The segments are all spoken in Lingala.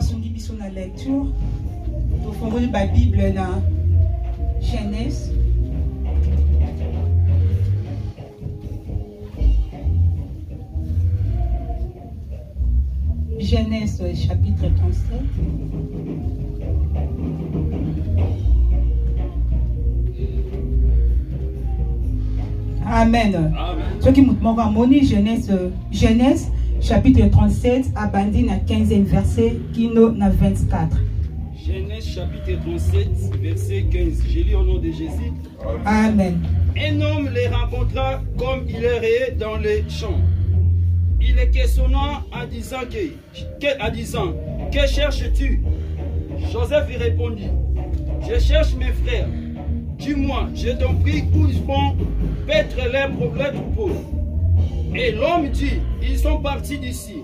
Sur la lecture, nous faisons la Bible dans Genèse. Genèse chapitre 37. Amen. Ce qui nous demande à moni Genèse chapitre 37 à bandi na 15e verset qui nous na 24. Genèse chapitre 37 verset 15. Je lis au nom de Jésus. Amen. Un homme les rencontra comme il errait dans les champs. Il les questionna en disant que cherches-tu? Joseph lui répondit, je cherche mes frères. Dis-moi, je t'en prie, où ils vont paître les troupeaux. Et l'homme dit, ils sont partis d'ici.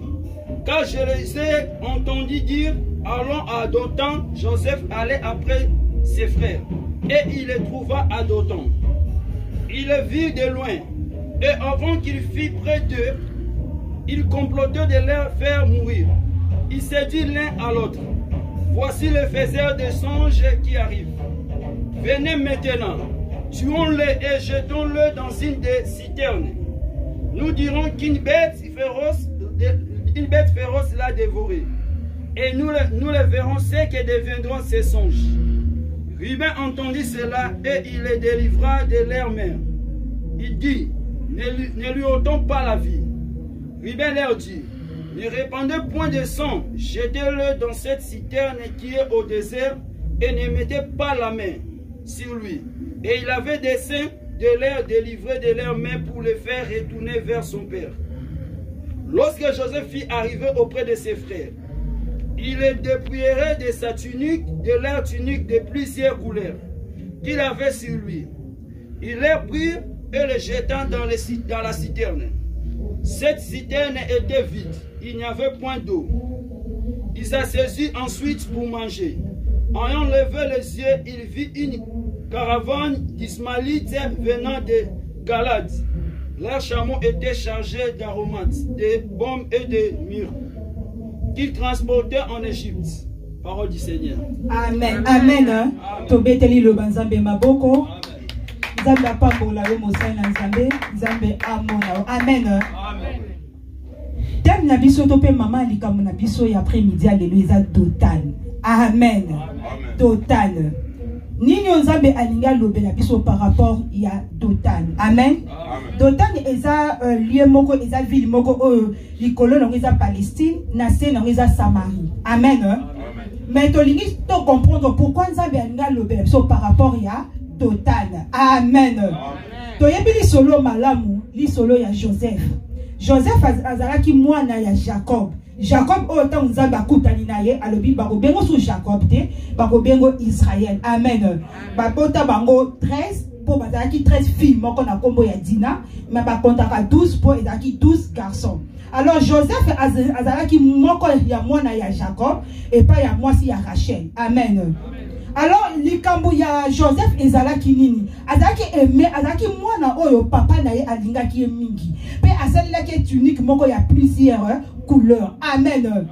Car je les ai entendus dire, allons à Dothan. Joseph allait après ses frères. Et il les trouva à Dothan. Il les vit de loin. Et avant qu'il fût près d'eux, il complotait de les faire mourir. Il s'est dit l'un à l'autre, voici le faiseur des songes qui arrive. Venez maintenant, tuons-le et jetons-le dans une des citernes. Nous dirons qu'une bête féroce l'a dévoré. Et nous le verrons ce que deviendront ces songes. Ruben entendit cela et il les délivra de leurs mains. Il dit, ne lui ôtons pas la vie. Ruben leur dit, ne répandez point de sang, jetez-le dans cette citerne qui est au désert et ne mettez pas la main sur lui. Et il avait dessein de les délivrer de leurs mains pour les faire retourner vers son père. Lorsque Joseph fut arrivé auprès de ses frères, il les dépouillerait de sa tunique, de leur tunique de plusieurs couleurs qu'il avait sur lui. Il les prit et les jeta dans la citerne. Cette citerne était vide, il n'y avait point d'eau. Il s'assit ensuite pour manger. En ayant levé les yeux, il vit une caravane d'Ismaélites venant de Galade. Leurs chameaux étaient chargés d'aromates, de baumes et de myrrhe, qu'ils transportaient en Égypte. Parole du Seigneur. Amen. Amen. Tobeteli lo banzambe maboko. Nzambe apambola yo mosai na nzambe. Nzambe amona. Amen. Amen. Thème na biso to pe mama likambo na biso ya après-midi alléluia Dothan. Amen. Dothan. Nini nzambe alinga lobela biso par rapport ya Dothan. Amen. Dothan eza lieu moko eza ville moko oyo likolo na eza Palestine, na se na eza Samarie. Amen. Mais to lingi to comprendre pourquoi nzambe alinga lobela biso par rapport ya Dothan. Amen. To yebi li solo malamu, li solo ya Joseph. Joseph azalaki mwana ya Jacob. Jacob autant nzambe akutani na ye alobi bakobengo su Jacob te bakobengo Israël. Amen. Babota bango 13 po bazalaki 13 filles moko na kombo ya Dina, mais bakontaka 12 po ezalaki 12 garçons. Alors Joseph azalaki moko ya mwana ya Jacob et pas ya mwasi ya Rachel. Amen. Alors likambo ya Joseph ezalaki nini? Azalaki aimé, azalaki mwana oyo papa na ye alingaki mingi. Pe asalaki tunique moko ya plusieurs couleurs. Amen.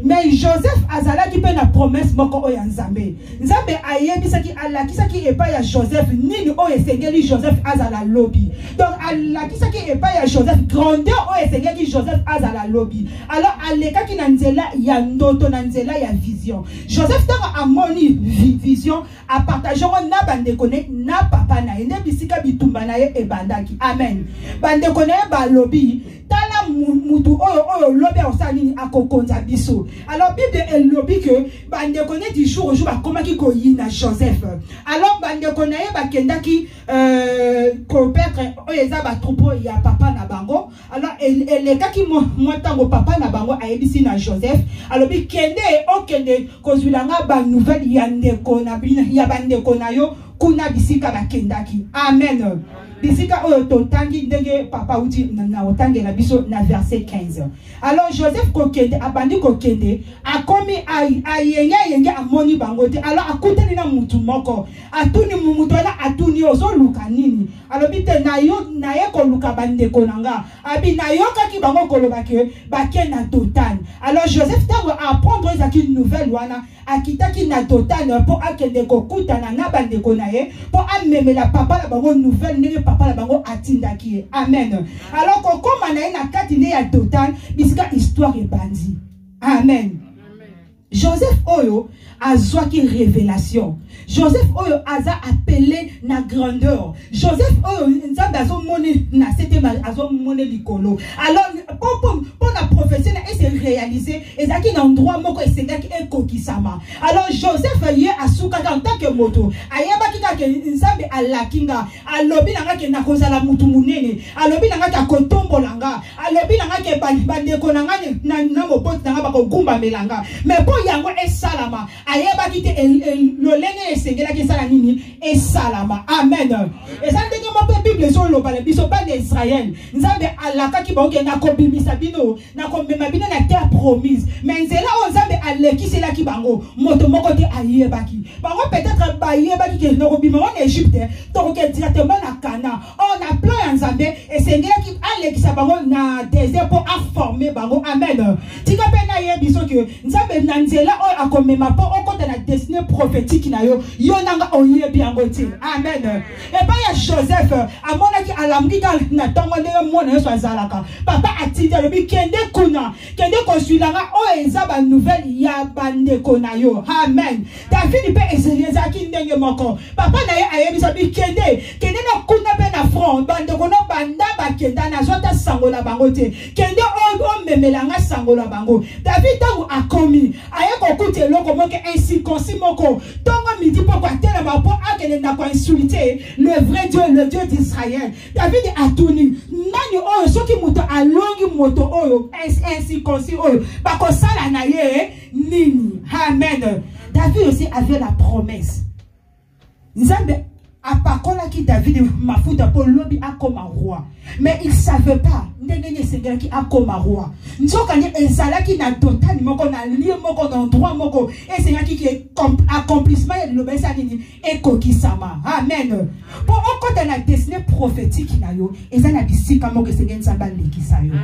Mais Joseph azalaki pe na promesse moko oyo nzambe. Nzambe ayebisaki alakisaki epa ya Joseph nini oyo esengeli Joseph azala lobi. Donc alakisaki epa ya Joseph grandeur oyo esengeli Joseph azala lobi. Alors alekaki na nzela ya ndoto na nzela ya vision. Joseph tanga amoni vision a partager na bande kone na papa na ene bisika bitumba na ye ebandaki. Amen. Bande kone ba lobi tala mutu oyo lobi osani akokonza biso. Alors Bible elle lobby que bande connaît du jour au jour ba comment qui koyina Joseph. Alors bande connaît ba kendaki coopétre oyeza ba troupeau ya papa na bango. Alors elle kaki moi tango papa na bango ayebisi na Joseph. Alors bi kende o kende kozulanga ba nouvelle ya ndeko na bina ya bande konayo kuna bisika ba kendaki. Amen. bisika oyo totangi ndenge papa uti na otangi la biso na verset 15. Alors Joseph kokende abandi kokende akomi ayenge amoni bangote. Alors akutani na mutu moko atuni mutu ala atuni ozo luka nini. Alors bite na ye ko luka bande konanga abi na yo kaki bango koloba ke bake na Dotan. Alors Joseph tango apprendre ezaki nouvelle wana akitaki na Dotan po akende kokutana na bande konaye po amemela papa la bango nouvelle ndenge papa la bango atindaki. Amen. Alors kokoma na ye na kati ne ya Dotan bisika histoire ebandi. Amen. Joseph Oyo a qui révélation. Joseph Oyo a appelé na grandeur. Joseph Oyo nzambe azomoni na c'était azomoni likolo. Alors pour la prophétie et c'est réalisé ezaki na endroit moko esengaki ekokisama. Alors Joseph ye asuka en tant que moto ayeba kika ke nzambe alakinga alobi nanga ke na kozala mutu munene alobi nanga ka kotombolanga alobi nanga ke bandeko nanga na mopoti nanga bakogumba melanga mais po yango esalama ayeba kite lolenge esengela ke sala nini esalama. Amen. Et ça ndenge mo Bible so loba le biso ba d'Israël nzambe alaka ki bonke na kobimisa bino na komema bino na terre promise mais nzela o nzambe aleki sela ki bango moto moko te ayebaki bango peut-être ba yebaki ke no kobima en Égypte to ko directement na Cana on a plan ya nzambe esengela ki aleki sa bango na désert pour former bango. Amen. Tika pe na yebiso ke nzambe na nzela o akomema po okota na destinée prophétique na yo nanga oyebi yango te. Amen. Et pas ya Joseph amonaki alamgika na tongo ndenge mwana yeso azalaka papa atindi lobi kende kuna kende kosuilanga o eza ba nouvelle ya bandeko na yo. Amen. David pe ezaki ndenge moko papa na ye ayebisa bi kende na kuna pe na front bandeko no banda bakenda na zota sangola bango te kende o memelanga sangola bango. David tangu akomi aye kokuti eloko moko insikonsi moko tongo midi poko atela mapo akene na ko insulter le vrai Dieu, le Dieu d'Israël. David atuni nani oyo soki muto alongi moto oyo insikonsi oyo bakosala na ye nini. Amen. David aussi avait la promesse. Nzambe apakola ki David mafuta pour lobi akoma roi. Mais il savait pas ndenge sengela ki akoma roi. Nzoka ni ezala ki na Dotan moko na lieu moko na endroit moko et sengela ki accomplissement ya lobesa nini ekokisama. Amen. Pour okota na destinée prophétique na yo eza na bisika moko sengela nzamba lekisa yo.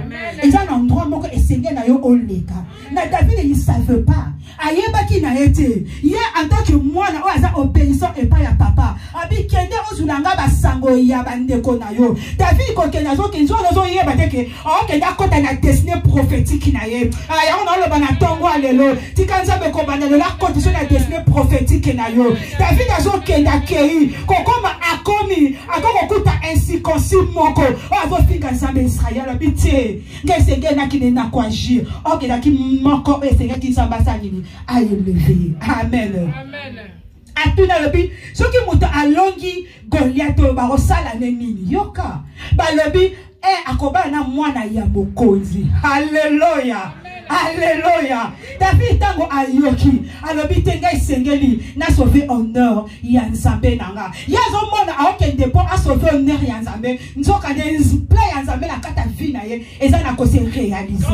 Eza na endroit moko sengela na yo oleka. Na David il savait pas. Ayeba ki na ete ye en tant que mwana o aza obéissant et pas ya papa. Abi kende ozulanga basango ya bandeko na yo. David ko kena zo kenzo zo yeba teke o kenda kota na destinée prophétique na ye. Aya on lo bana tongo alelo. Tikanza be ko bana la condition na destinée prophétique na yo. David azo kenda kei kokoma akomi akoko kuta insikonsi moko. O azo fika nzambe Israël abite. Ngesenge na kine na kwa agir. O kenda ki moko esenge ki nzamba sa nini a élevé. Amen. Amen. Atuna lobi soki muto alongi Goliath ba sala nini yoka balobi akoba na mwana ya mokonzi. Hallelujah. Alléluia. David tango ayoki alobi tenga isengeli na sauver honneur ya nzambe nanga yazo mona aokende po a sauver honneur ya nzambe nzoka de plan ya nzambe na kata vie na ye eza na ko se réaliser.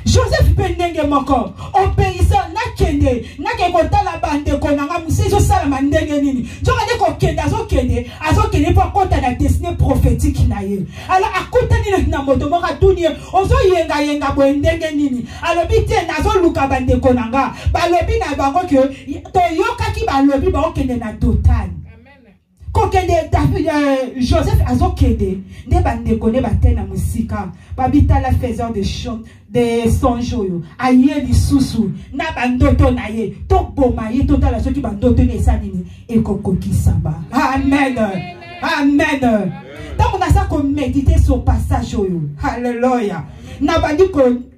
Joseph pendenge moko obéissant na kende na ke kotala bande konanga musejo sala mandenge nini joka de ko kende azo kende po kota na destinée prophétique na ye. Alors akutani na moto moka tuni ozo yenga bwendenge nini alobi te nazo luka bande konanga balobi na bango ke to yoka ki balobi ba kende na Dotan. Kokende David Joseph azokende ne bande kone batena musika babita la faiseur de chant de sonjoyo aye lisusu na bandoto na ye to boma ye to tala soki bandoto ne sanini ekokoki samba. Amen. Amen. Donc on a ça comme méditer sur passage oyo. Alléluia. Na bandi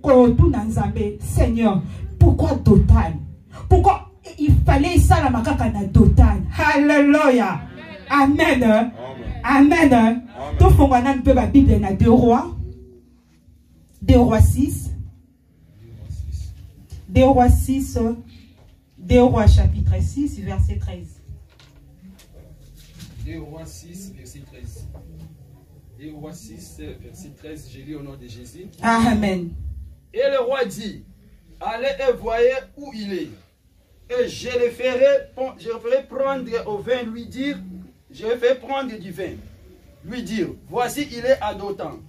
ko tu na nzambe Seigneur pourquoi Dotan? Pourquoi il fallait ça la makaka na Dotan? Alléluia. Amen. Amen. Tout le monde a la Bible dans 2 Rois. 2 Rois 6. 2 Rois 6. 2 Rois chapitre 6, verset 13. 2 Rois 6, verset 13. 2 Rois 6, verset 13, j'ai lu au nom de Jésus. Amen. Et le roi dit, allez et voyez où il est. Et je le ferai prendre au vin, lui dire, je le ferai prendre du vin. Lui dire, voici il est à Dothan.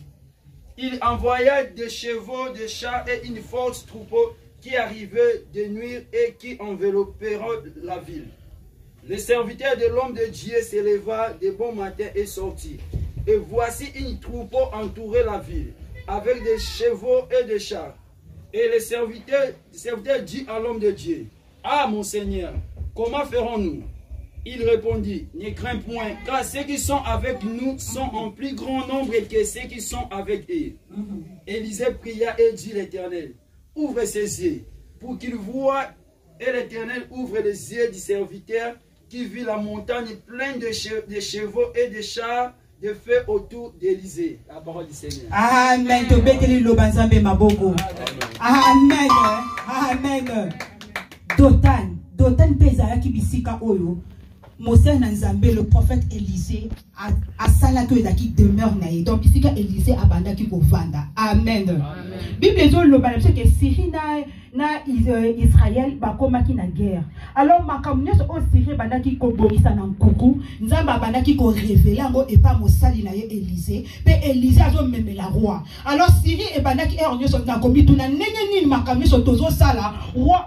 Il envoya des chevaux, des chars et une force troupeau qui arrivait de nuit et qui envelopperont la ville. Le serviteur de l'homme de Dieu s'éleva de bon matin et sortit. Et voici une troupeau entourait la ville, avec des chevaux et des chars. Et le serviteur dit à l'homme de Dieu, ah mon Seigneur, comment ferons-nous? Il répondit, ne crains point, car ceux qui sont avec nous sont en plus grand nombre que ceux qui sont avec eux. Élisée pria et dit l'Éternel, ouvre ses yeux, pour qu'il voie. Et l'Éternel ouvre les yeux du serviteur, qui vit la montagne pleine de chevaux et de chars de feu autour d'Élisée. La parole du Seigneur. Amen. Amen. Amen. Dotan pezala ki bisika oyo. Mose Nanzambe, le prophète Élisée, a salaki qui demeure naïe. Donc, bisika Élisée abanda ki kovanda. Amen. Bible ezo loba na que Syrie na Israël bakomaki na guerre. Alors makambo nyonso o Syrie bandaki ko borisa na nkuku, nzamba bandaki ko révéler ngo epa mosali na ye Élisée, pe Élisée azo memela roi. Alors Syrie e bandaki er nyonso na komitu na nenge nini makambo nyonso tozo sala, roi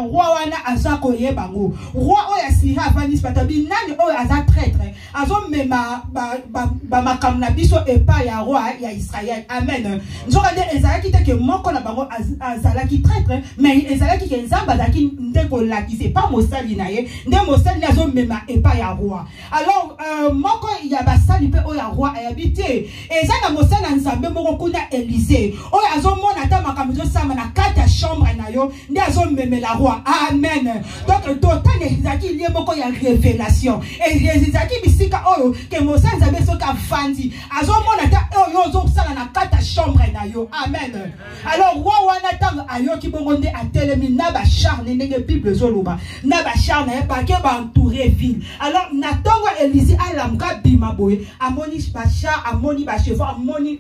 wana azako yebango. Roi o ya Syrie avani spatabi nani o aza traître, azo mema ba makambo na biso epa ya roi ya Israël. Amen. Nzora de ezalaki te ke moko na bango azalaki traître, mais ezalaki ke nzamba zaki ndeko laki c'est pas mosali na ye, nde mosali nazo mema epa ya roi. Alors moko ya basali pe o ya roi ayabite eza na mosala nzambe moko kuna Élisée o azo mona ta makambo zo sama na kati ya chambre na yo nde azo memela roi. Amen. Donc Dotan ezaki lié moko ya révélation et ezaki bisika oyo ke mosala nzambe soka fandi azo mona ta oyo zo sala na kati ya chambre na yo. Amen. Alors roi wana tanga ayoki bongo nde atelemi na ba char ndenge Bible zoloba na ba char na ba ke ba entourer ville. Alors na tongo Élisée alamka bima boye amoni ba char amoni ba chevaux amoni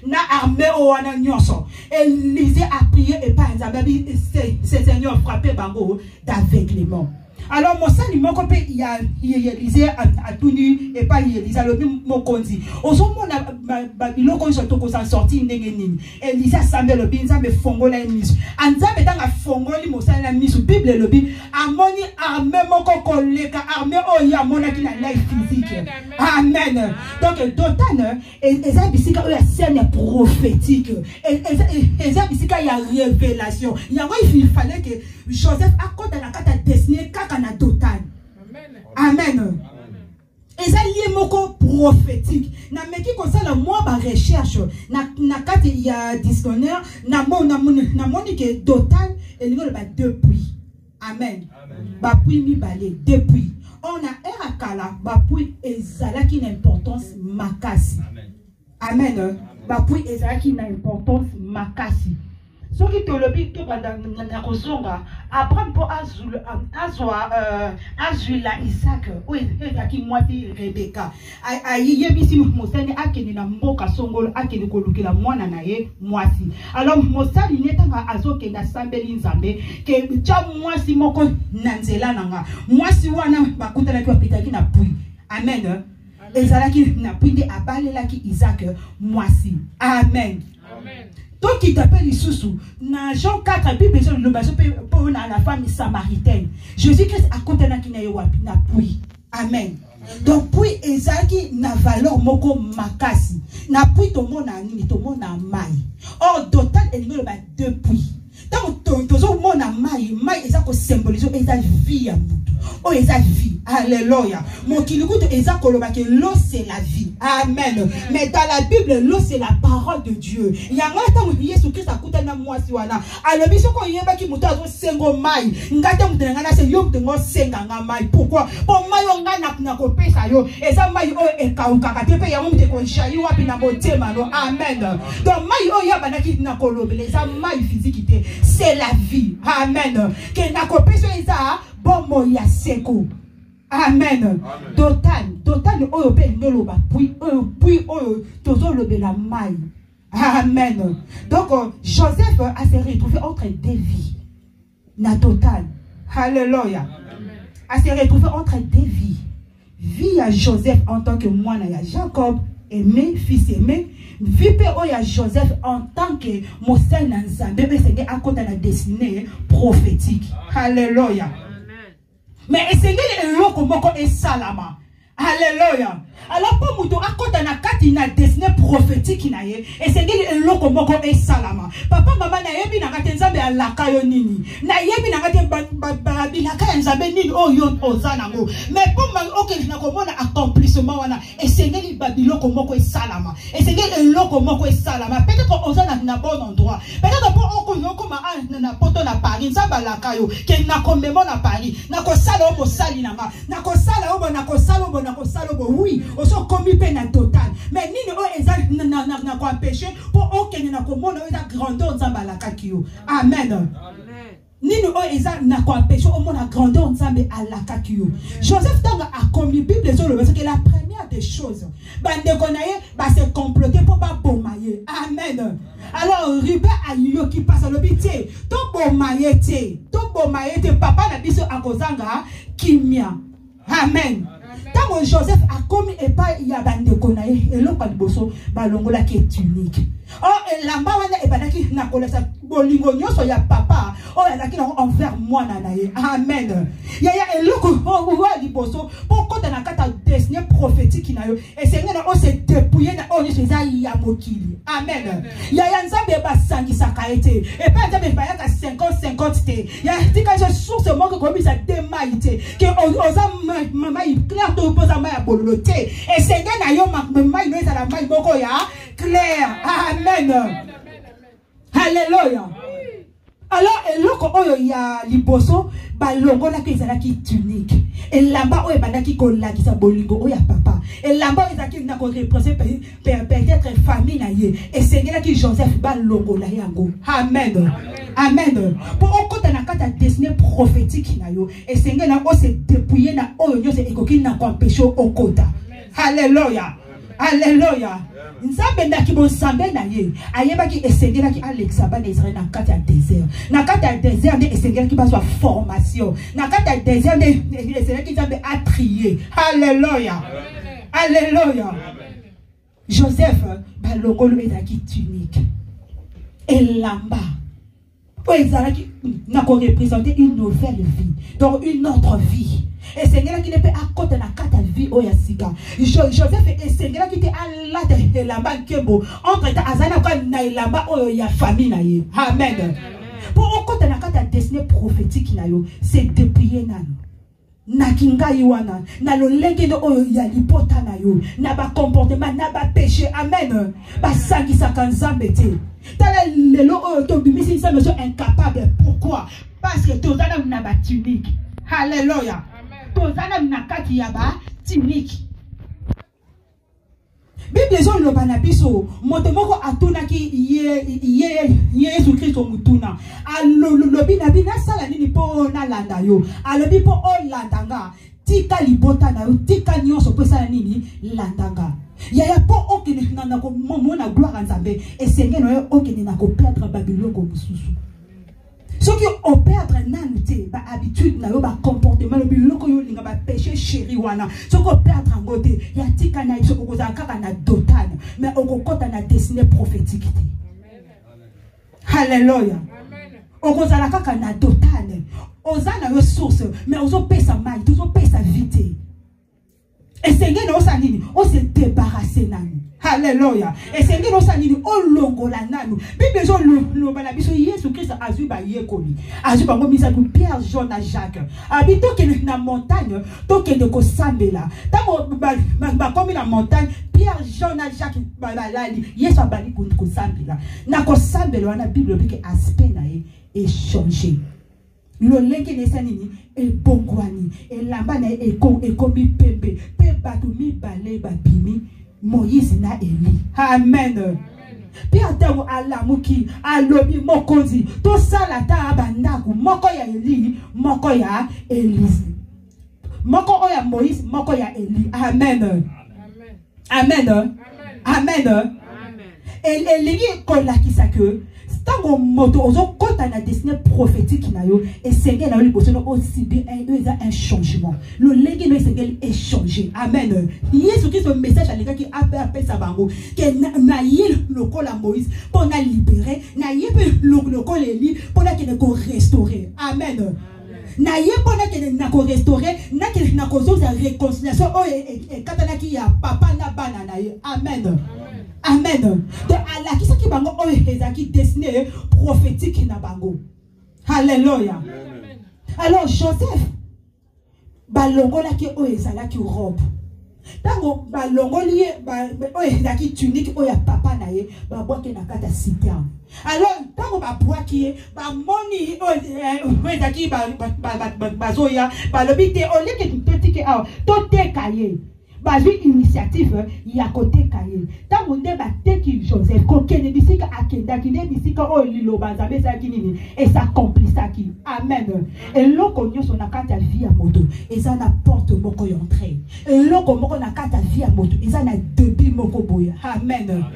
na armée o wana nyonso. Élisée a prié et pas nzambe c'est Seigneur frappé bango d'aveuglement. Alors mosali moko pe ya Élisée a tenu et pas Élisée le mokonzi ozomona babiloko nso toko sa sorti ndenge nini. Élisée sambe le binza be fongola misu anzabe tanga fongoli mosali na misu. Bible le bi amoni armée moko koleka armée oya mona ki na life physique. Amen. Donc Dotan eza bisika oya scène prophétique eza bisika ya révélation. Yango il fallait que Joseph accorde la carte destinée kaka na Dotan. Amen. Et ça lié moko prophétique. Na meki comme ça la moi ba recherche na carte il y a dictionnaire na moni que Dotan et le ba depuis. Amen. Ba puis mi balé depuis. On a erakala ba puis ezalaki na importance makasi. Amen. Ba puis ezalaki na importance makasi. Ce qui te le dit, Abraham pour Azula Isaac, qui moitié Rebecca. Ayebisi Mosani akeni na mboka songolo akeni kolukela mwana na ye mwasi. Alors Mosali netanga azoke na sambeli nzambe ke cha mwasi moko nanzela nanga. Mwasi wana bakutana kwa pitaki na pui. Amen. Ezalaki na pui de abalelaki Isaac mwasi. Amen. Amen. Donc il t'appelle Isusu. Dans Jean 4, Bible pour la femme samaritaine. Jésus-Christ a côté na kina yewapi na pui. Amen. Donc puis ezaki na valeur moko makasi. Na pui to mona nini to mona mai. Or Dotan elingo ba depuis. Donc tozo mona mai ezako symboliser eza vie ya mutu. Oh eza vie. Alléluia. Mon kilikuto eza koloba que l'eau c'est la vie. Amen. Mais dans la Bible l'eau c'est la parole de Dieu. Yanga tango Yesu Christ akuta na mwasi wana. Alobi soko yeba ki mutu azo sengo mai. Ngata mutu ngana se yo mutu ngo senga nga mai. Pourquoi? Pour mai yo ngana na ko pesa yo. Eza mai o ekauka katepe ya mutu ko shayi wapi na motema no. Amen. Donc mai o ya banaki na kolobele eza mai physique te. C'est la vie. Amen. Que na ko pesa eza bomo ya seko. Amen. Dotan oyo pe noloba puis oyo tozo lobela mai. Amen. Donc Joseph a se retrouvé entre deux vies. Na Dotan. Alléluia. A se retrouvé entre deux vies. Vie à Joseph en tant que moine à Jacob, aimé, fils aimé. Vie à Joseph en tant que Moussa Nanzambe, mais c'est à côté de la destinée prophétique. Alléluia. Mais c'est le loko moko et salama. Alléluia. Alors pour nous à côté de la destinée prophétique na ye, et c'est le loko moko et salama. Papa maman na yebi na kati nzambe alaka yo nini. Na yebi na kati babi la kaya nzambe nini o yon ozanango. Mais pour moi ok na komona accomplissement wana, et c'est le babiloko moko et salama. Et c'est le loko moko et salama. Peut-être ozana na bon endroit. Peut-être pour oko yoko ma na poto na Paris nzambe alaka yo ke na komemo na Paris. Na ko sala o sali na ma. Na ko sala o na ko sala o na ko sala o oui. Oso komi pe na total. Mais nini o eza na ko empêcher pour okene na komona o eza grandeur nzambe alaka kiyo. Amen. Nini o eza na ko empêcher o mona grandeur nzambe alaka kiyo. Joseph tanga a commis Bible sur le verset que la première des choses bande konaye ba se comploter pour pas bomaye. Amen. Alors Ruben a yo qui passe le biti to bomaye te papa na biso akozanga kimia. Amen. Tant Joseph a commis et pas il y a bande konaye et l'autre bosso balongola qui est unique. Oh et la mawana et banaki na kolesa bolingo nyoso ya papa oh la qui envers moi nanaye. Amen. Ya et l'autre oh liboso pour côté na kata destinée prophétique na yo et c'est ngena on s'est dépouillé na on est ya mokili. Amen. Ya nzambe ba sangisa kaete et pas nzambe ba ya 50-50 te. Ya tika je source manque comme ça démaïté que oza mama il clair to posa ma ya bolote et c'est ngena yo mama il est à la maille boko ya clair. Amen. Alléluia. Alors, et loko oyo ya liboso balongo la kezala ki tunique. Et là-bas oyo bandaki ko la kisa bolingo oya papa. Et là-bas ezaki na ko représenter peut-être famille na ye. Et c'est là qui Joseph balongo la yango. Amen. Amen. Pour okota na kata destinée prophétique na yo. Et c'est là on s'est dépouillé na oyo nyose ekoki na ko empêcher okota. Alléluia. Alléluia. Nzambe ndaki bonsambe na ye ayeba ki esengela ki Alexa ba Israël na kati ya désert na kati ya désert de esengela ki ba so formation na kati ya désert de esengela ki nzambe a trier. Alléluia. Alléluia. Joseph ba lokolo ezaki tunique elamba o ezalaki na ko représenter une nouvelle vie, donc une autre vie. Et Seigneur qui ne peut à côté de la carte vie au Yassiga. Joseph et Seigneur qui était à la de la banque Kembo. Entre ta azana kwa na ilamba o ya famille na ye. Amen. Pour au côté de la carte destinée prophétique na yo, c'est dépouiller nan. Na kinga yiwana, na lo lenge no o ya lipota na yo, na ba comportement, na ba péché. Amen. Ba sangi sakanzambe te. Tala lelo o to bimisi sa monsieur incapable. Pourquoi? Parce que tout ça n'a pas tunique. Alléluia. Tozana nakati yaba tunique. Bible zo lo banabiso moto moko atuna ki Yesu Kristo mutuna alobi na bina sala nini po na landa yo alobi po o landanga tika libota na yo tika nyonso po sala nini landanga ya po okene na ko mona gloire nzambe esenge no yo okene na ko perdre Babylone ko mususu. Ce qui opère nanute, ba habitude na yo ba comportement le biloko yo linga ba péché chéri wana. Ce qui opère ngote ya tika na iso ko za kaka na dotane, mais okokota na destinée prophétique. Alléluia. Okozala kaka na dotane. Ozana yo source, mais ozo pesa mal, ozo pesa vite. Et Seigneur no sanini, on se débarrasser nanu. Alléluia. Et Seigneur no sanini, on longola nanu. Bible zo lo bana biso Yesu Christ azuba yekoli. Azuba ngo misa ku Pierre, Jean na Jacques. Habito ke na montagne, to ke de ko sambela. Tamo ba komi na montagne, Pierre, Jean na Jacques ba lali. Yesu abali ko sambela. Na ko sambela wana Bible bike aspect na e changer. Le lenge nesanini e bongwani e lamba na e komi pembe pe batu mi bale babimi Moïse na Eli. Amen. Pi atamu alamuki alobi mokonzi to salata abandaku moko ya Eli moko ya Elise moko oya Moïse moko ya Eli. Amen. Amen. Amen. Elingi kolakisa que tango moto ozo kota na destinée prophétique na yo et Seigneur na yo liboso aussi bien un changement. Le legi no Seigneur échanger. Amen. Yesu Christ message à l'égard qui appelle ça bango que na yé lokola Moïse pour na libérer, na yé lokola Eli pour na que ko restaurer. Amen. Na yé pour na que na ko restaurer, na que na ko zo réconciliation o et katana ki ya papa na bana na ye. Amen. Amen. Donc, Allah qui s'est bango o ezaki destiné prophétique na bango. Alléluia. Alors Joseph balongo la ki o ezala ki robe. Tango balongo lié o ezaki tunique o ya papa na ye ba boke na kata citerne. Alors tango ba boaki ba moni o ezaki ba zoya ba lobité o leke totike a to te kaye. Bazu initiative ya côté kaye tango nde bateki Joseph kokene bisika akenda kine bisika o lilo banzabe sa kinini et ça accomplissaki. Amen. Et loko nyoso na kata vie ya moto eza na porte moko y'entrée et loko moko na kata vie ya moto eza na début moko boya. Amen.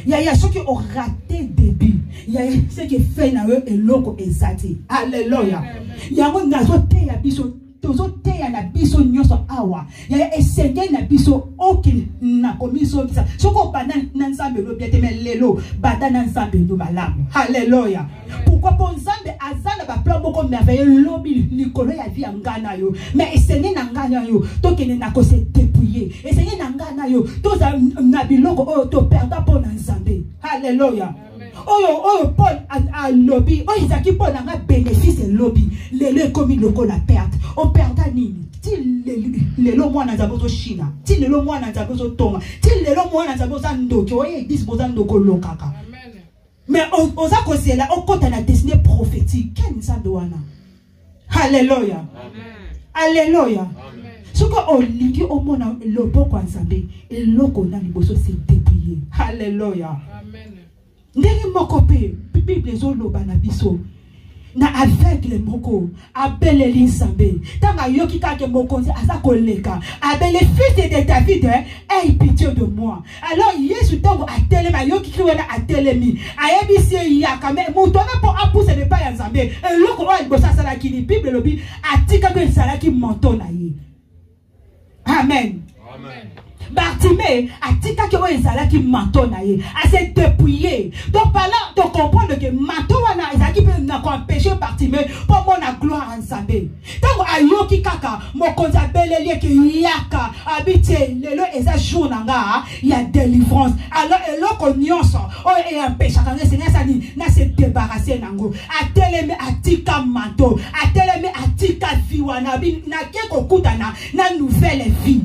Ya ceux qui ont raté début ya ceux qui fait na eux et loko ezati. Alléluia. Yango nazo te ya biso tozo te ya na biso nyoso awa ya esenge na biso oki na komiso kisa soko bana na nzambe lo biete lelo bada na nzambe ndo malamu. Alléluia. Pourquoi pour nzambe azana ba plan moko merveilleux lobi likolo ya vie ngana yo mais esenge na ngana yo tokene na ko se dépouiller esenge na ngana yo toza na biloko o to perda pour na nzambe. Alléluia. Oyo Paul a lobby o izaki Paul na bénéfice lobby lelo comme loko la perte on perdra nini ti lelo mwana nzabozo China ti lelo mwana nzabozo Tonga ti lelo mwana nzabozo ndoki o ye disposa ndoko lokaka. Amen. Mais oza kosela okota na destinée prophétique ken nzambe wana. Alléluia. Amen. Alléluia. Amen. Soko olingi omona loboko nzambe eloko na liboso se dépouiller. Alléluia. Amen. Ndenge moko pe Bible ezoloba na biso na aveugle moko abele linsambe tanga yoki kake mokonzi aza koleka abele fils de David aie pitié de moi. Alors Yesu tango atelema yoki kiwana atelemi ayebisi yaka me mutona po apuse ne pa ya nzambe eloko o libosa sala kini Bible lobi atika ko sala ki monto na ye. Amen. Amen. Bartimée atika ke o ezala ki manteau na ye a se dépouiller. Donc par là tu comprends que manteau wana ezaki pe na ko empêcher Bartimée pour mon gloire ensemble. Tango ayoki kaka mokonzi abeleli ke yaka habité lelo eza jour nanga ya délivrance. Alors eloko nyonso o e empêcher quand Seigneur sani na se débarrasser nango atelemi atika manteau atelemi atika vie wana bi na ke kokutana na nouvelle vie.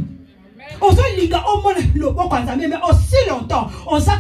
On se liga au monde le bon mais aussi longtemps on